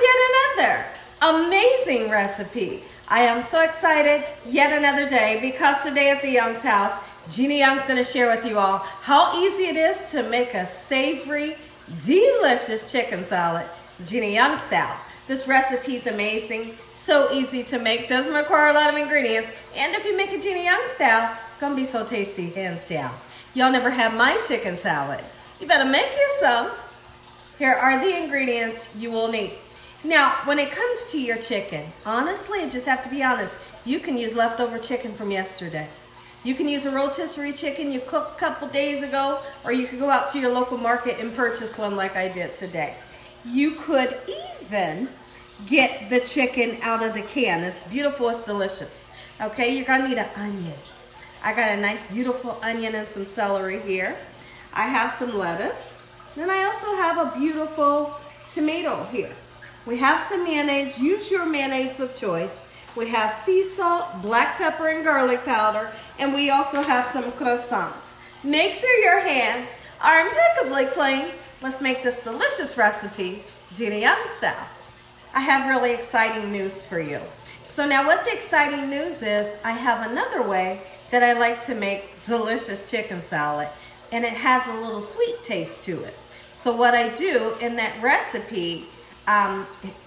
with yet another amazing recipe. I am so excited yet another day because today at the Young's house, Gina Young's going to share with you all how easy it is to make a savory, delicious chicken salad, Gina Young style. This recipe is amazing, so easy to make, doesn't require a lot of ingredients, and if you make it Gina Young style, it's going to be so tasty, hands down. Y'all never had my chicken salad. You better make you some. Here are the ingredients you will need. Now, when it comes to your chicken, honestly, just have to be honest, you can use leftover chicken from yesterday. You can use a rotisserie chicken you cooked a couple days ago, or you could go out to your local market and purchase one like I did today. You could even get the chicken out of the can. It's beautiful, it's delicious. Okay, you're gonna need an onion. I got a nice beautiful onion and some celery here. I have some lettuce. Then I also have a beautiful tomato here. We have some mayonnaise, use your mayonnaise of choice. We have sea salt, black pepper, and garlic powder, and we also have some croissants. Make sure your hands are impeccably clean. Let's make this delicious recipe, Gina Young style. I have really exciting news for you. So now what the exciting news is, I have another way that I like to make delicious chicken salad, and it has a little sweet taste to it. So what I do in that recipe,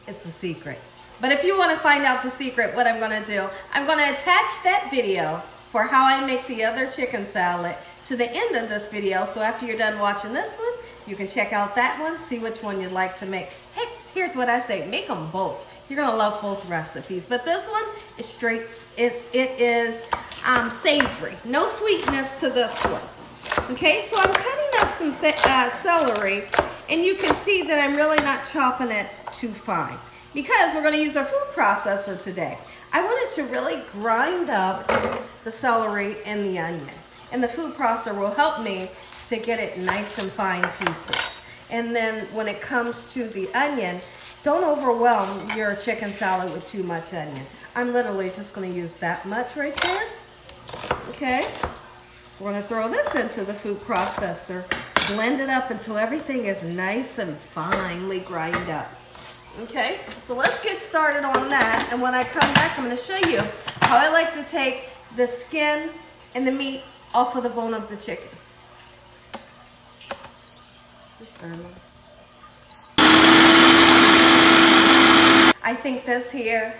it's a secret. But if you want to find out the secret, what I'm going to do, I'm going to attach that video for how I make the other chicken salad to the end of this video. So after you're done watching this one, you can check out that one, see which one you'd like to make. Hey, here's what I say, make them both. You're going to love both recipes. But this one is straight, it is savory. No sweetness to this one. Okay, so I'm cutting up some celery, and you can see that I'm really not chopping it too fine because we're going to use our food processor today. I wanted to really grind up the celery and the onion, and the food processor will help me to get it nice and fine pieces. And then when it comes to the onion, don't overwhelm your chicken salad with too much onion. I'm literally just going to use that much right there. Okay. We're going to throw this into the food processor, blend it up until everything is nice and finely grind up. Okay, so let's get started on that, and when I come back, I'm going to show you how I like to take the skin and the meat off of the bone of the chicken. I think this here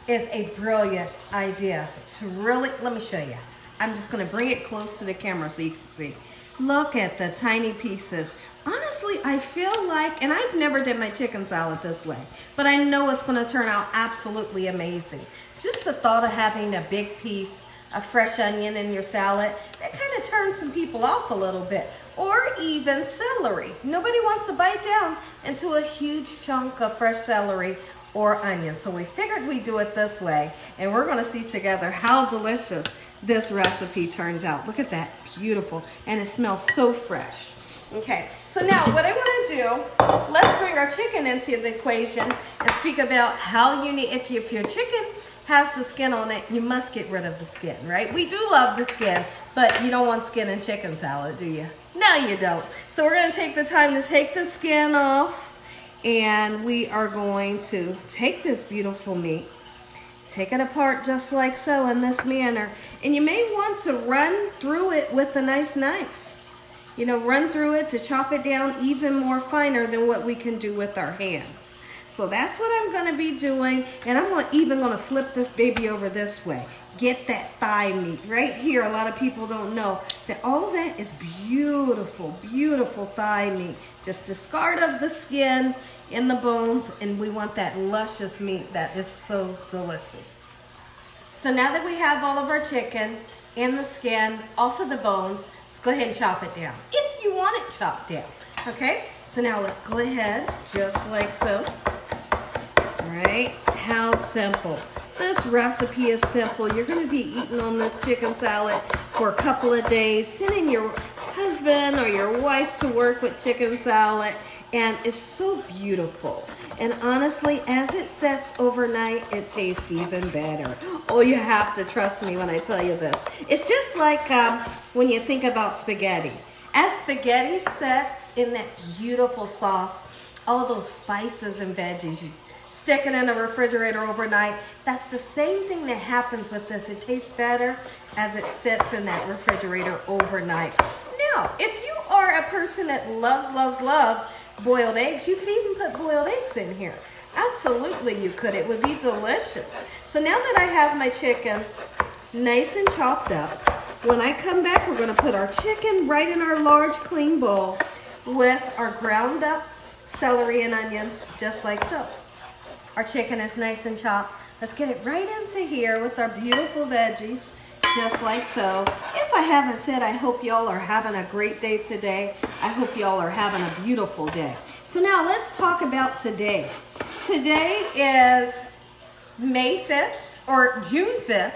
is a brilliant idea to really, let me show you. I'm just going to bring it close to the camera so you can see. Look at the tiny pieces. Honestly, I feel like, and I've never did my chicken salad this way, but I know it's going to turn out absolutely amazing. Just the thought of having a big piece of fresh onion in your salad, that kind of turns some people off a little bit. Or even celery. Nobody wants to bite down into a huge chunk of fresh celery or onion. So we figured we'd do it this way, and we're going to see together how delicious this recipe turns out. Look at that, beautiful, and it smells so fresh. Okay, so now what I want to do, let's bring our chicken into the equation and speak about how you need, if your chicken has the skin on it, you must get rid of the skin, right? We do love the skin, but you don't want skin in chicken salad, do you? No, you don't. So we're going to take the time to take the skin off, and we are going to take this beautiful meat, take it apart just like so in this manner. And you may want to run through it with a nice knife. You know, run through it to chop it down even more finer than what we can do with our hands. So that's what I'm going to be doing. And I'm even going to flip this baby over this way. Get that thigh meat right here. A lot of people don't know that all that is beautiful, beautiful thigh meat. Just discard of the skin and the bones, and we want that luscious meat that is so delicious. So now that we have all of our chicken and the skin off of the bones, let's go ahead and chop it down. If you want it chopped down, okay? So now let's go ahead, just like so. All right, how simple. This recipe is simple. You're going to be eating on this chicken salad for a couple of days, sending your husband or your wife to work with chicken salad, and it's so beautiful. And honestly, as it sets overnight, it tastes even better. Oh, you have to trust me when I tell you this. It's just like when you think about spaghetti. As spaghetti sets in that beautiful sauce, all those spices and veggies. You stick it in the refrigerator overnight. That's the same thing that happens with this. It tastes better as it sits in that refrigerator overnight. Now, if you are a person that loves boiled eggs, you could even put boiled eggs in here. Absolutely you could. It would be delicious. So now that I have my chicken nice and chopped up, when I come back, we're going to put our chicken right in our large clean bowl with our ground up celery and onions, just like so. Our chicken is nice and chopped. Let's get it right into here with our beautiful veggies, just like so. If I haven't said, I hope y'all are having a great day today. I hope y'all are having a beautiful day. So now let's talk about today. Today is May 5th, or June 5th.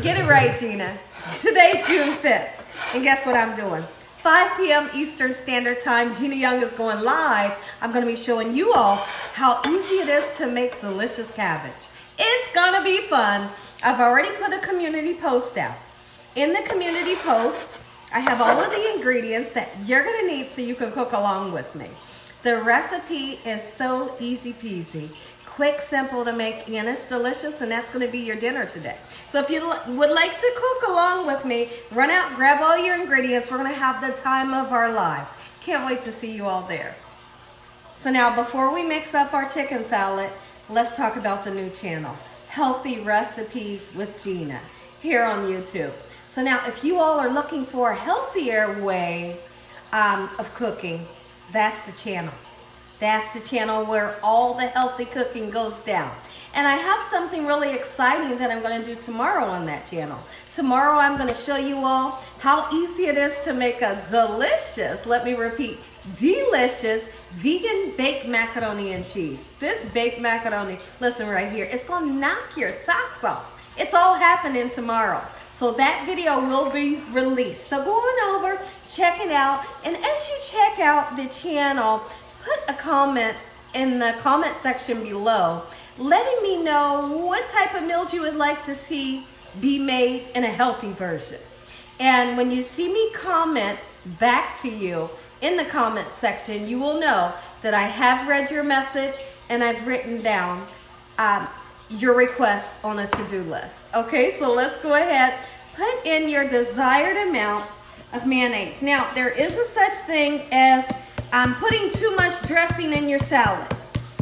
Get it right, Gina. Today's June 5th. And guess what I'm doing? 5 p.m. Eastern Standard Time, Gina Young is going live. I'm going to be showing you all how easy it is to make delicious cabbage. It's going to be fun. I've already put a community post out. In the community post, I have all of the ingredients that you're going to need so you can cook along with me. The recipe is so easy peasy. Quick, simple to make, and it's delicious, and that's going to be your dinner today. So if you would like to cook along with me, run out, grab all your ingredients. We're going to have the time of our lives. Can't wait to see you all there. So now, before we mix up our chicken salad, let's talk about the new channel, Healthy Recipes with Gina, here on YouTube. So now, if you all are looking for a healthier way of cooking, that's the channel. That's the channel where all the healthy cooking goes down. And I have something really exciting that I'm going to do tomorrow on that channel. Tomorrow I'm going to show you all how easy it is to make a delicious, let me repeat, delicious vegan baked macaroni and cheese. This baked macaroni, listen right here, it's going to knock your socks off. It's all happening tomorrow. So that video will be released. So go on over, check it out. And as you check out the channel, put a comment in the comment section below letting me know what type of meals you would like to see be made in a healthy version. And when you see me comment back to you in the comment section, you will know that I have read your message and I've written down your request on a to-do list. Okay, so let's go ahead, put in your desired amount of mayonnaise. Now, there is a such thing as putting too much dressing in your salad.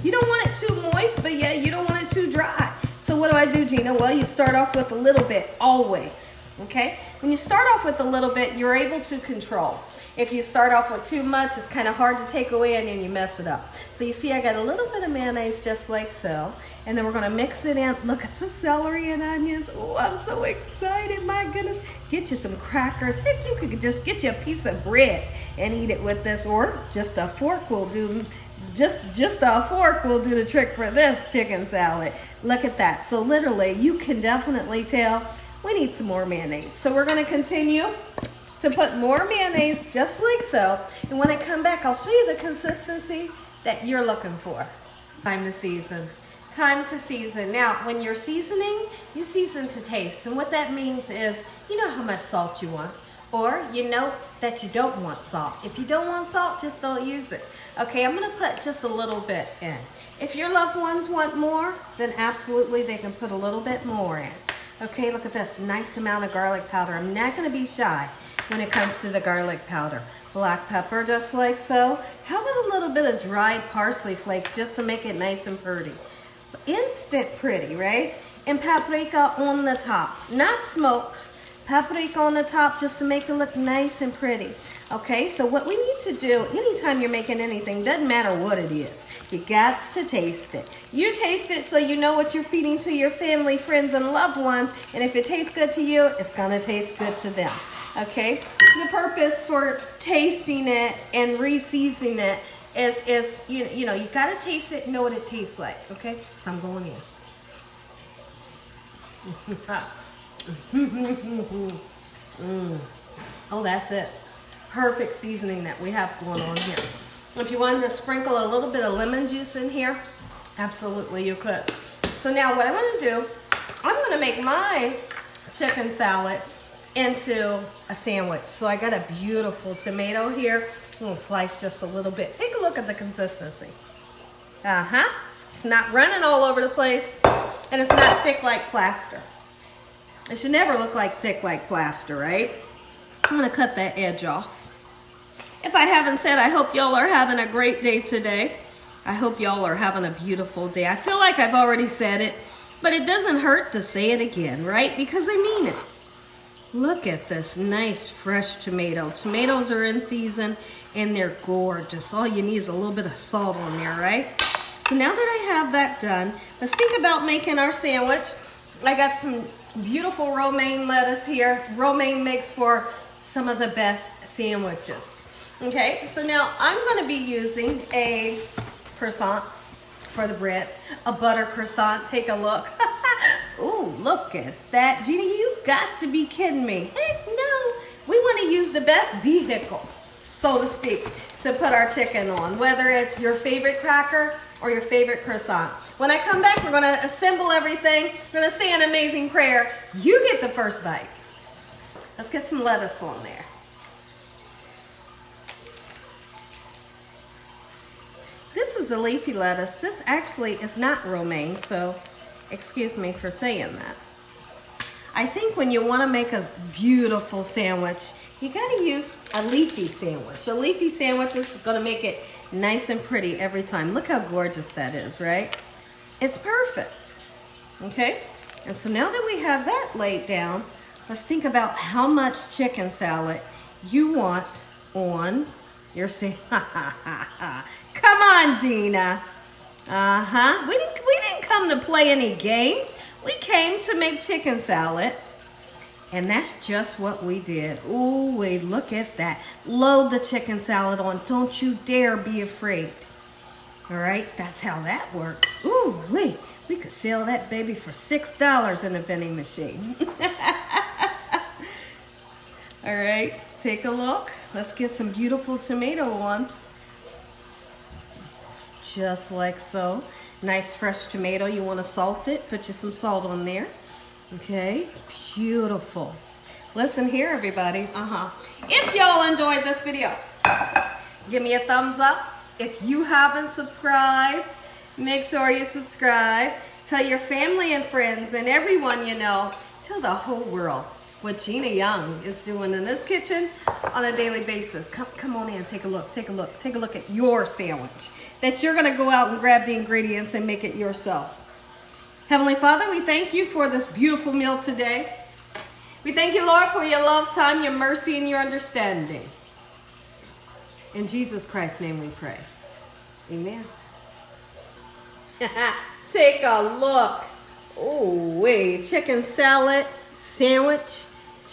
You don't want it too moist, but yeah, you don't want it too dry. So what do, Gina? Well, you start off with a little bit, always, okay? When you start off with a little bit, you're able to control. If you start off with too much, it's kind of hard to take away and then you mess it up. So you see I got a little bit of mayonnaise just like so. And then we're going to mix it in. Look at the celery and onions. Oh, I'm so excited. My goodness. Get you some crackers. Heck, you could just get you a piece of bread and eat it with this. Or just a fork will do. Just a fork will do the trick for this chicken salad. Look at that. So literally, you can definitely tell we need some more mayonnaise. So we're going to continue to put more mayonnaise just like so. And when I come back, I'll show you the consistency that you're looking for. Time to season. Time to season. Now, when you're seasoning, you season to taste. And what that means is, you know how much salt you want. Or you know that you don't want salt. If you don't want salt, just don't use it. Okay, I'm going to put just a little bit in. If your loved ones want more, then absolutely they can put a little bit more in. Okay, look at this nice amount of garlic powder. I'm not going to be shy when it comes to the garlic powder. Black pepper, just like so. How about a little bit of dried parsley flakes just to make it nice and pretty? Instant pretty, right? And paprika on the top, not smoked. Paprika on the top just to make it look nice and pretty. Okay, so what we need to do anytime you're making anything, doesn't matter what it is, you got to taste it. You taste it so you know what you're feeding to your family, friends, and loved ones, and if it tastes good to you, it's gonna taste good to them. Okay, the purpose for tasting it and re-seasoning it is you know, you gotta taste it and know what it tastes like. Okay, so I'm going in. Oh, that's it. Perfect seasoning that we have going on here. If you wanted to sprinkle a little bit of lemon juice in here, absolutely you could. So now what I'm going to do, I'm going to make my chicken salad into a sandwich. So I got a beautiful tomato here. I'm gonna slice just a little bit. Take a look at the consistency. It's not running all over the place, and it's not thick like plaster. It should never look like thick like plaster, right? I'm gonna cut that edge off. If I haven't said, I hope y'all are having a great day today. I hope y'all are having a beautiful day. I feel like I've already said it, but it doesn't hurt to say it again, right? Because I mean it. Look at this nice fresh tomato. Tomatoes are in season and they're gorgeous. All you need is a little bit of salt on there, right? So now that I have that done, let's think about making our sandwich. I got some beautiful romaine lettuce here. Romaine makes for some of the best sandwiches. Okay, so now I'm gonna be using a croissant for the bread, a butter croissant. Take a look. Ooh, look at that. Gina, you got to be kidding me. Heck no. We want to use the best vehicle, so to speak, to put our chicken on, whether it's your favorite cracker or your favorite croissant. When I come back, we're going to assemble everything. We're going to say an amazing prayer. You get the first bite. Let's get some lettuce on there. This is a leafy lettuce. This actually is not romaine, so excuse me for saying that. I think when you want to make a beautiful sandwich, you got to use a leafy sandwich. A leafy sandwich is going to make it nice and pretty every time. Look how gorgeous that is, right? It's perfect. Okay? And so now that we have that laid down, let's think about how much chicken salad you want on your sandwich. Come on, Gina. We didn't come to play any games. We came to make chicken salad. And that's just what we did. Ooh, wait, look at that. Load the chicken salad on. Don't you dare be afraid. All right, that's how that works. Ooh, wait, we could sell that baby for $6 in a vending machine. All right, take a look. Let's get some beautiful tomato on. Just like so. Nice fresh tomato. You want to salt it? Put you some salt on there. Okay, beautiful. Listen here, everybody. If y'all enjoyed this video, give me a thumbs up. If you haven't subscribed, make sure you subscribe. Tell your family and friends and everyone you know. Tell the whole world what Gina Young is doing in this kitchen on a daily basis. Come on in, take a look, take a look, take a look at your sandwich that you're gonna go out and grab the ingredients and make it yourself. Heavenly Father, we thank you for this beautiful meal today. We thank you, Lord, for your love, time, your mercy, and your understanding. In Jesus Christ's name we pray. Amen. Take a look. Oh, wait, chicken salad sandwich.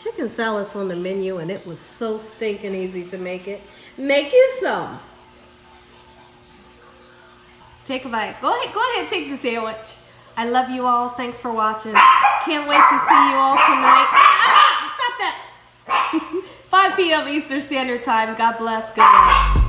Chicken salad's on the menu, and it was so stinking easy to make it. Make you some. Take a bite. Go ahead, take the sandwich. I love you all. Thanks for watching. Can't wait to see you all tonight. Stop that. 5 p.m. Eastern Standard Time. God bless. Good night.